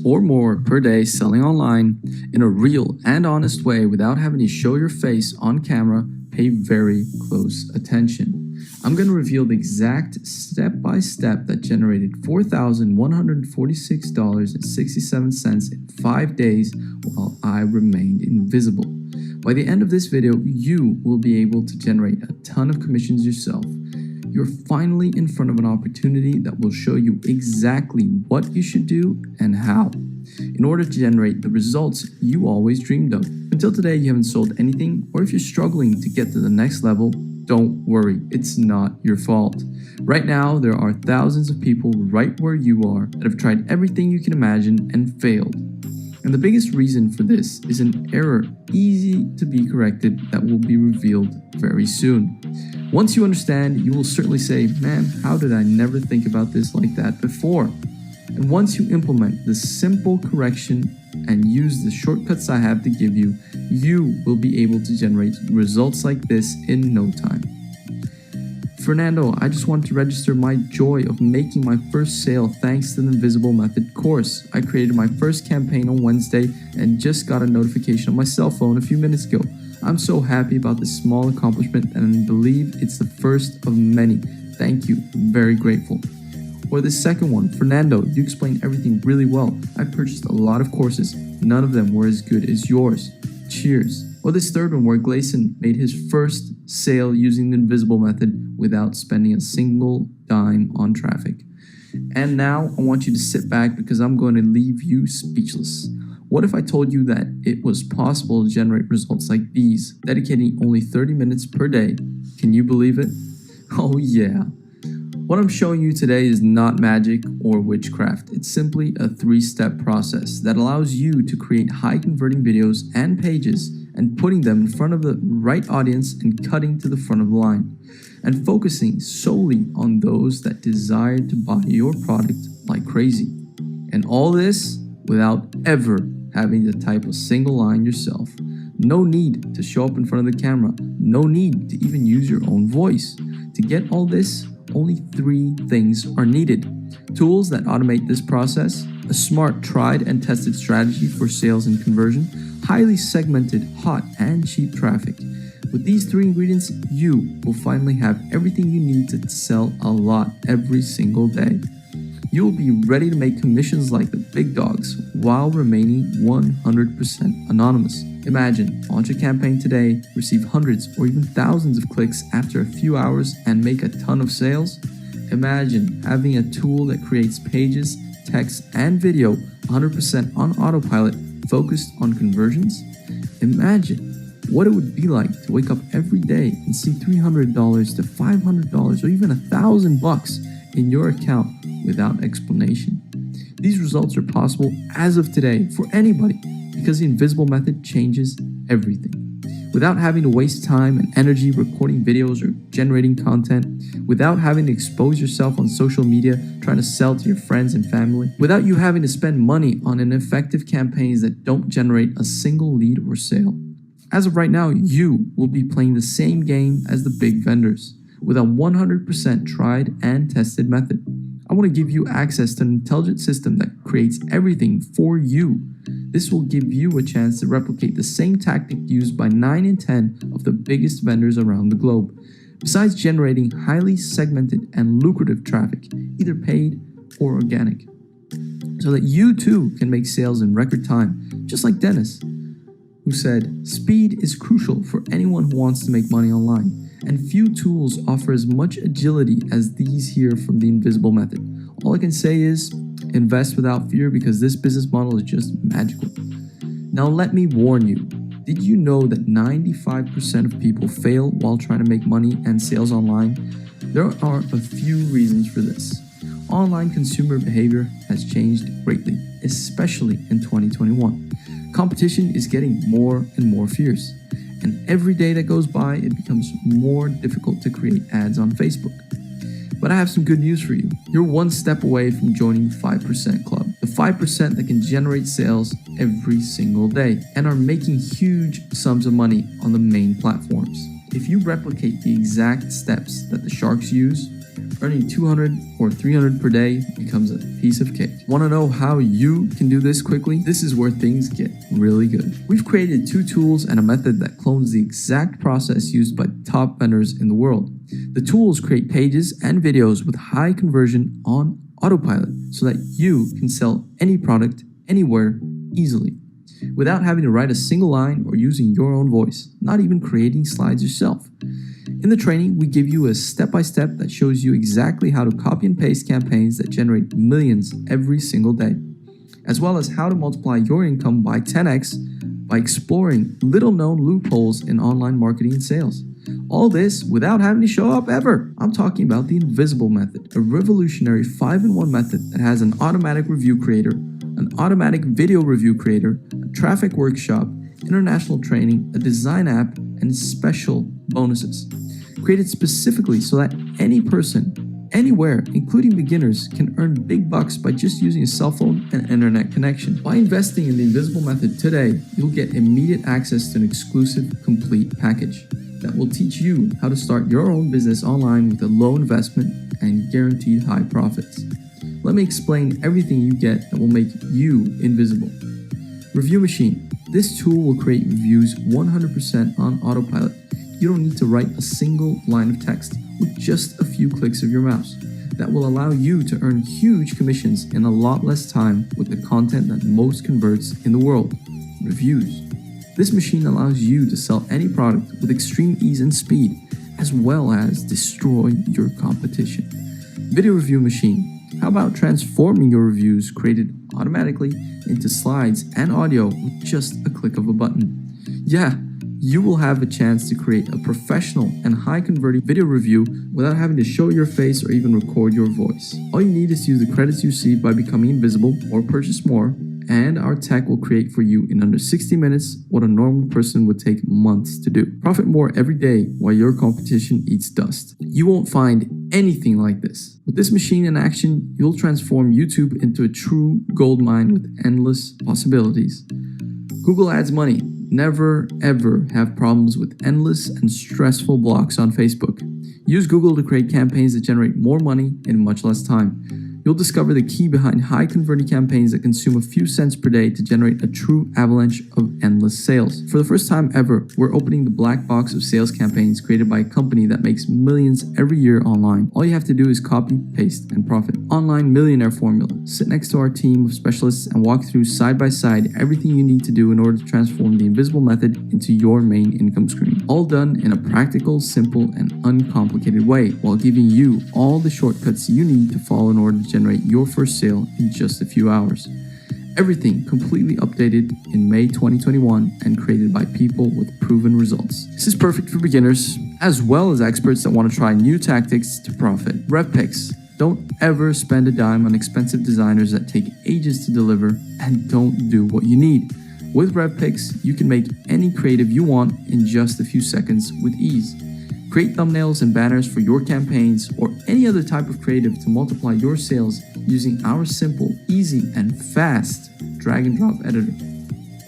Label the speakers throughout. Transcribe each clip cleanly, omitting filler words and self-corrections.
Speaker 1: or more per day selling online in a real and honest way without having to show your face on camera, pay very close attention. I'm going to reveal the exact step-by-step that generated $4,146.67 in 5 days while I remained invisible. By the end of this video, you will be able to generate a ton of commissions yourself. You're finally in front of an opportunity that will show you exactly what you should do and how in order to generate the results you always dreamed of. Until today, you haven't sold anything, or if you're struggling to get to the next level, don't worry, it's not your fault. Right now, there are thousands of people right where you are that have tried everything you can imagine and failed. And the biggest reason for this is an error easy to be corrected that will be revealed very soon. Once you understand, you will certainly say, man, how did I never think about this like that before? And once you implement this simple correction and use the shortcuts I have to give you, you will be able to generate results like this in no time. Fernando, I just want to register my joy of making my first sale thanks to the Invisible Method course. I created my first campaign on Wednesday and just got a notification on my cell phone a few minutes ago. I'm so happy about this small accomplishment and believe it's the first of many. Thank you, I'm very grateful. Or this second one, Fernando, you explained everything really well. I purchased a lot of courses, none of them were as good as yours. Cheers. Or this third one where Gleason made his first sale using the Invisible Method without spending a single dime on traffic. And now I want you to sit back because I'm going to leave you speechless. What if I told you that it was possible to generate results like these, dedicating only 30 minutes per day? Can you believe it? Oh yeah. What I'm showing you today is not magic or witchcraft. It's simply a 3-step process that allows you to create high converting videos and pages and putting them in front of the right audience and cutting to the front of the line and focusing solely on those that desire to buy your product like crazy. And all this without ever having to type a single line yourself. No need to show up in front of the camera. No need to even use your own voice. To get all this, only 3 things are needed. Tools that automate this process, a smart, tried and tested strategy for sales and conversion, highly segmented, hot and cheap traffic. With these 3 ingredients, you will finally have everything you need to sell a lot every single day. You will be ready to make commissions like the big dogs while remaining 100% anonymous. Imagine, launch a campaign today, receive hundreds or even thousands of clicks after a few hours and make a ton of sales. Imagine having a tool that creates pages, text, and video 100% on autopilot focused on conversions. Imagine what it would be like to wake up every day and see $300 to $500 or even $1,000 in your account without explanation. These results are possible as of today for anybody because the Invisible Method changes everything. Without having to waste time and energy recording videos or generating content, without having to expose yourself on social media trying to sell to your friends and family, without you having to spend money on ineffective campaigns that don't generate a single lead or sale. As of right now, you will be playing the same game as the big vendors with a 100% tried and tested method. I want to give you access to an intelligent system that creates everything for you. This will give you a chance to replicate the same tactic used by 9 in 10 of the biggest vendors around the globe. Besides generating highly segmented and lucrative traffic, either paid or organic, so that you too can make sales in record time, just like Dennis, who said, "Speed is crucial for anyone who wants to make money online, and few tools offer as much agility as these here from the Invisible Method. All I can say is, invest without fear because this business model is just magical." Now let me warn you, did you know that 95% of people fail while trying to make money and sales online? There are a few reasons for this. Online consumer behavior has changed greatly, especially in 2021. Competition is getting more and more fierce, and every day that goes by, it becomes more difficult to create ads on Facebook. But I have some good news for you. You're one step away from joining the 5% Club, the 5% that can generate sales every single day and are making huge sums of money on the main platforms. If you replicate the exact steps that the sharks use, Earning 200 or 300 per day becomes a piece of cake. Want to know how you can do this quickly? This is where things get really good. We've created 2 tools and a method that clones the exact process used by top vendors in the world. The tools create pages and videos with high conversion on autopilot so that you can sell any product anywhere easily, without having to write a single line or using your own voice, not even creating slides yourself. In the training, we give you a step-by-step that shows you exactly how to copy and paste campaigns that generate millions every single day, as well as how to multiply your income by 10x by exploring little-known loopholes in online marketing and sales. All this without having to show up ever. I'm talking about the Invisible Method, a revolutionary 5-in-1 method that has an automatic review creator, an automatic video review creator, a traffic workshop, international training, a design app, and special bonuses. Created specifically so that any person, anywhere, including beginners, can earn big bucks by just using a cell phone and internet connection. By investing in the Invisible Method today, you'll get immediate access to an exclusive, complete package that will teach you how to start your own business online with a low investment and guaranteed high profits. Let me explain everything you get that will make you invisible. Review Machine. This tool will create reviews 100% on autopilot. You don't need to write a single line of text with just a few clicks of your mouse. That will allow you to earn huge commissions in a lot less time with the content that most converts in the world, reviews. This machine allows you to sell any product with extreme ease and speed, as well as destroy your competition. Video Review Machine. How about transforming your reviews created automatically into slides and audio with just a click of a button? Yeah, you will have a chance to create a professional and high-converting video review without having to show your face or even record your voice. All you need is to use the credits you receive by becoming invisible or purchase more, and our tech will create for you in under 60 minutes what a normal person would take months to do. Profit more every day while your competition eats dust. You won't find anything like this. With this machine in action, you'll transform YouTube into a true gold mine with endless possibilities. Google Ads Money. Never ever have problems with endless and stressful blocks on Facebook. Use Google to create campaigns that generate more money in much less time. You'll discover the key behind high-converting campaigns that consume a few cents per day to generate a true avalanche of endless sales. For the first time ever, we're opening the black box of sales campaigns created by a company that makes millions every year online. All you have to do is copy, paste, and profit. Online millionaire formula. Sit next to our team of specialists and walk through side by side everything you need to do in order to transform the Invisible Method into your main income stream. All done in a practical, simple, and uncomplicated way, while giving you all the shortcuts you need to follow in order to generate your first sale in just a few hours. Everything completely updated in May 2021 and created by people with proven results. This is perfect for beginners, as well as experts that want to try new tactics to profit. Rev picks. Don't ever spend a dime on expensive designers that take ages to deliver and don't do what you need. With Rev picks, you can make any creative you want in just a few seconds with ease. Create thumbnails and banners for your campaigns or any other type of creative to multiply your sales using our simple, easy, and fast drag and drop editor.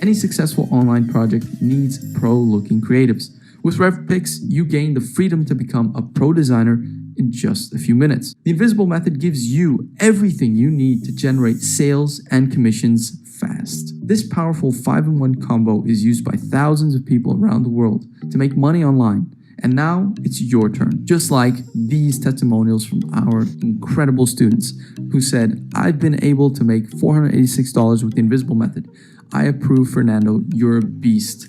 Speaker 1: Any successful online project needs pro-looking creatives. With RevPix, you gain the freedom to become a pro designer in just a few minutes. The Invisible Method gives you everything you need to generate sales and commissions fast. This powerful 5-in-1 combo is used by thousands of people around the world to make money online. And now it's your turn. Just like these testimonials from our incredible students who said, I've been able to make $486 with the Invisible Method. I approve, Fernando, you're a beast.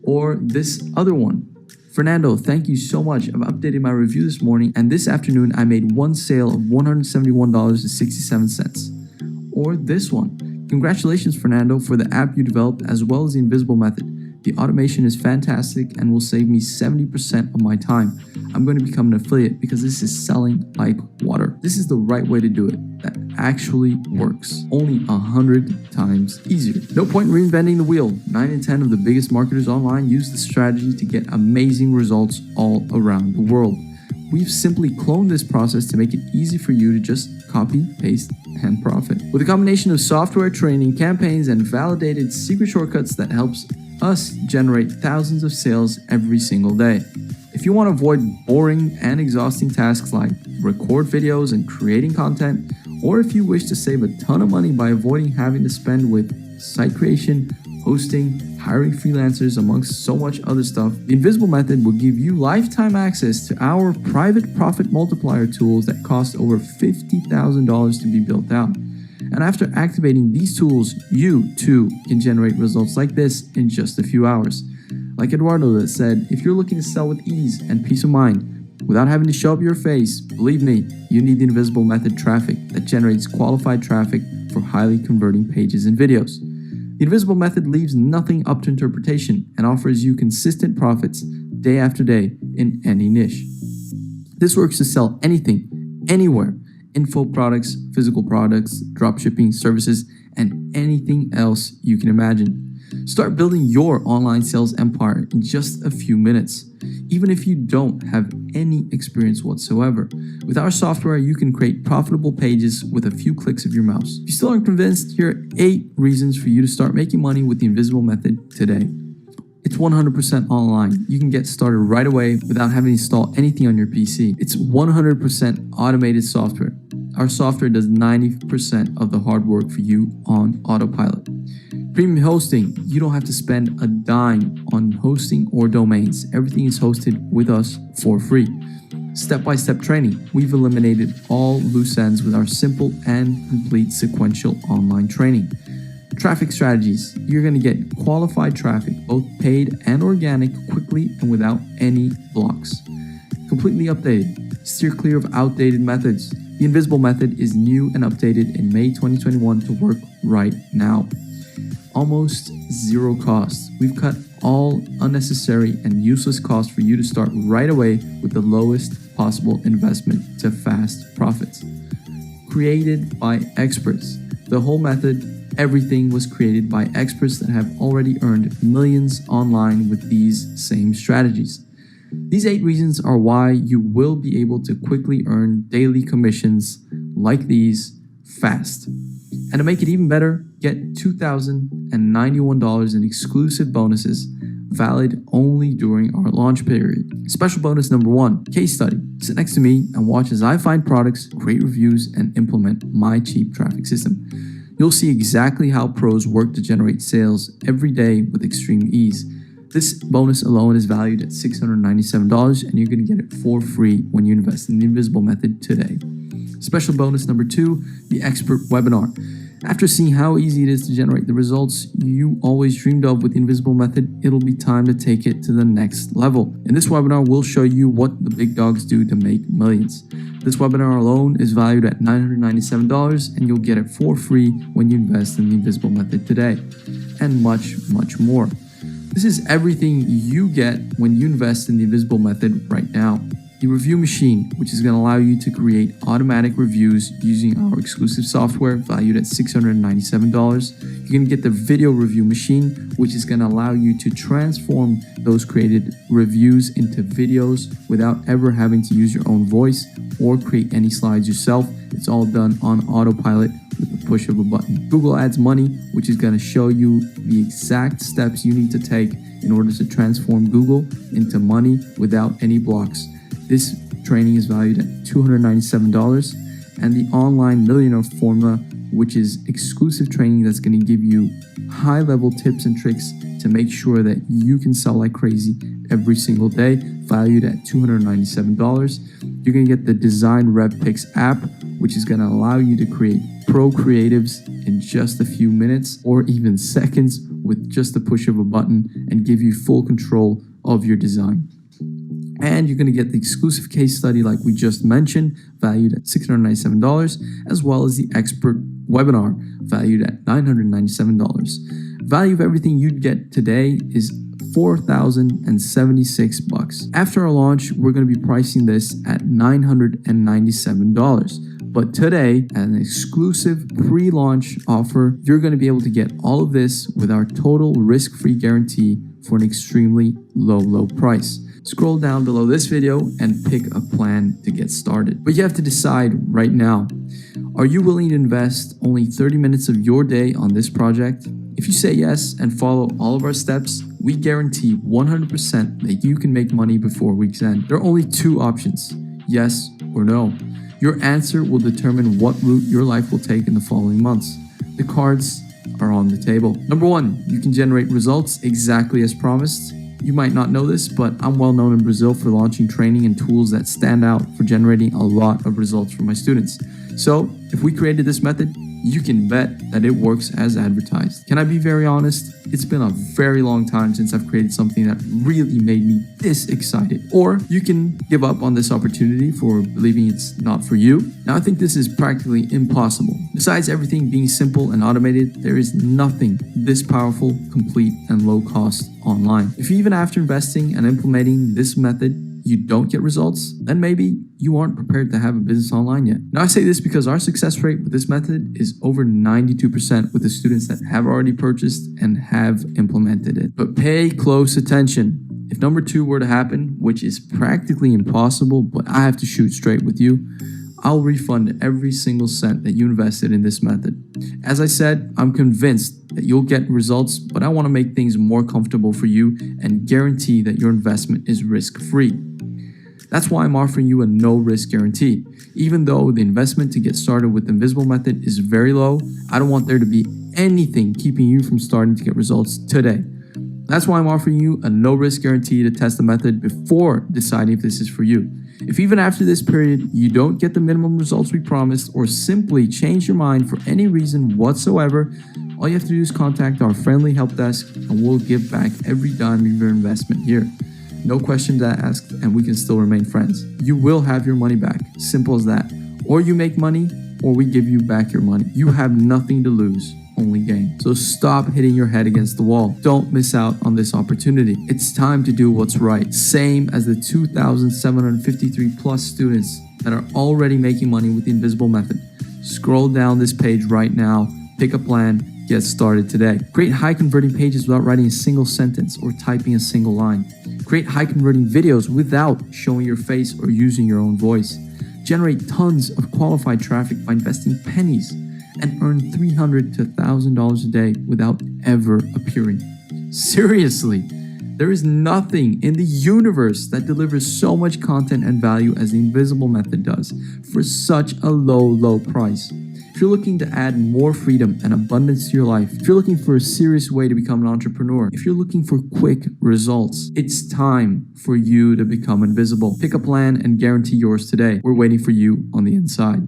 Speaker 1: Or this other one. Fernando, thank you so much. I've updated my review this morning and this afternoon I made one sale of $171.67. Or this one. Congratulations, Fernando, for the app you developed as well as the Invisible Method. The automation is fantastic and will save me 70% of my time. I'm going to become an affiliate because this is selling like water. This is the right way to do it. That actually works. Only 100 times easier. No point in reinventing the wheel. 9 in 10 of the biggest marketers online use this strategy to get amazing results all around the world. We've simply cloned this process to make it easy for you to just copy, paste, and profit. With a combination of software training, campaigns, and validated secret shortcuts that helps us generate thousands of sales every single day. If you want to avoid boring and exhausting tasks like record videos and creating content, or if you wish to save a ton of money by avoiding having to spend with site creation, hosting, hiring freelancers, amongst so much other stuff, the Invisible Method will give you lifetime access to our private profit multiplier tools that cost over $50,000 to be built out. And after activating these tools, you too can generate results like this in just a few hours. Like Eduardo that said, if you're looking to sell with ease and peace of mind, without having to show up your face, believe me, you need the Invisible Method traffic that generates qualified traffic for highly converting pages and videos. The Invisible Method leaves nothing up to interpretation and offers you consistent profits day after day in any niche. This works to sell anything, anywhere, info products, physical products, dropshipping services, and anything else you can imagine. Start building your online sales empire in just a few minutes, even if you don't have any experience whatsoever. With our software, you can create profitable pages with a few clicks of your mouse. If you still aren't convinced, here are 8 reasons for you to start making money with the Invisible Method today. It's 100% online. You can get started right away without having to install anything on your PC. It's 100% automated software. Our software does 90% of the hard work for you on autopilot. Premium hosting, you don't have to spend a dime on hosting or domains. Everything is hosted with us for free. Step-by-step training, we've eliminated all loose ends with our simple and complete sequential online training. Traffic strategies, you're going to get qualified traffic, both paid and organic, quickly and without any blocks. Completely updated, steer clear of outdated methods. The Invisible Method is new and updated in May 2021 to work right now. Almost zero cost. We've cut all unnecessary and useless costs for you to start right away with the lowest possible investment to fast profits. Created by experts. The whole method, everything was created by experts that have already earned millions online with these same strategies. These 8 reasons are why you will be able to quickly earn daily commissions like these fast. And to make it even better, get $2,091 in exclusive bonuses valid only during our launch period. Special bonus number 1, case study. Sit next to me and watch as I find products, create reviews, and implement my cheap traffic system. You'll see exactly how pros work to generate sales every day with extreme ease. This bonus alone is valued at $697, and you're going to get it for free when you invest in the Invisible Method today. Special bonus number 2, the expert webinar. After seeing how easy it is to generate the results you always dreamed of with the Invisible Method, it'll be time to take it to the next level. In this webinar, we'll show you what the big dogs do to make millions. This webinar alone is valued at $997, and you'll get it for free when you invest in the Invisible Method today, and much, much more. This is everything you get when you invest in the Invisible Method right now. The review machine, which is going to allow you to create automatic reviews using our exclusive software valued at $697. You're going to get the video review machine, which is going to allow you to transform those created reviews into videos without ever having to use your own voice or create any slides yourself. It's all done on autopilot with the push of a button. Google Ads Money, which is going to show you the exact steps you need to take in order to transform Google into money without any blocks. This training is valued at $297, and the Online Millionaire Formula, which is exclusive training that's going to give you high-level tips and tricks to make sure that you can sell like crazy every single day, valued at $297. You're going to get the Design Rev Picks app, which is going to allow you to create pro creatives in just a few minutes or even seconds with just the push of a button and give you full control of your design. And you're going to get the exclusive case study like we just mentioned, valued at $697, as well as the expert webinar, valued at $997. Value of everything you'd get today is $4,076. After our launch, we're going to be pricing this at $997. But today, at an exclusive pre-launch offer, you're going to be able to get all of this with our total risk-free guarantee for an extremely low price. Scroll down below this video and pick a plan to get started. But you have to decide right now, are you willing to invest only 30 minutes of your day on this project? If you say yes and follow all of our steps, we guarantee 100% that you can make money before week's end. There are only 2 options, yes or no? Your answer will determine what route your life will take in the following months. The cards are on the table. Number 1, you can generate results exactly as promised. You might not know this, but I'm well known in Brazil for launching training and tools that stand out for generating a lot of results for my students. So if we created this method, you can bet that it works as advertised. Can I be very honest? It's been a very long time since I've created something that really made me this excited. Or you can give up on this opportunity for believing it's not for you. Now, I think this is practically impossible. Besides everything being simple and automated, there is nothing this powerful, complete, and low cost online. If even after investing and implementing this method, you don't get results, then maybe you aren't prepared to have a business online yet. Now, I say this because our success rate with this method is over 92% with the students that have already purchased and have implemented it. But pay close attention. If number 2 were to happen, which is practically impossible, but I have to shoot straight with you, I'll refund every single cent that you invested in this method. As I said, I'm convinced that you'll get results, but I want to make things more comfortable for you and guarantee that your investment is risk-free. That's why I'm offering you a no-risk guarantee. Even though the investment to get started with the Invisible Method is very low, I don't want there to be anything keeping you from starting to get results today. That's why I'm offering you a no-risk guarantee to test the method before deciding if this is for you. If even after this period you don't get the minimum results we promised or simply change your mind for any reason whatsoever, all you have to do is contact our friendly help desk and we'll give back every dime of your investment here. No questions asked, and we can still remain friends. You will have your money back. Simple as that. Or you make money, or we give you back your money. You have nothing to lose, only gain. So stop hitting your head against the wall. Don't miss out on this opportunity. It's time to do what's right. Same as the 2,753 plus students that are already making money with the Invisible Method. Scroll down this page right now, pick a plan, get started today. Create high converting pages without writing a single sentence or typing a single line. Create high converting videos without showing your face or using your own voice. Generate tons of qualified traffic by investing pennies and earn $300 to $1,000 a day without ever appearing. Seriously, there is nothing in the universe that delivers so much content and value as the Invisible Method does for such a low price. If you're looking to add more freedom and abundance to your life, if you're looking for a serious way to become an entrepreneur, if you're looking for quick results, it's time for you to become invisible. Pick a plan and guarantee yours today. We're waiting for you on the inside.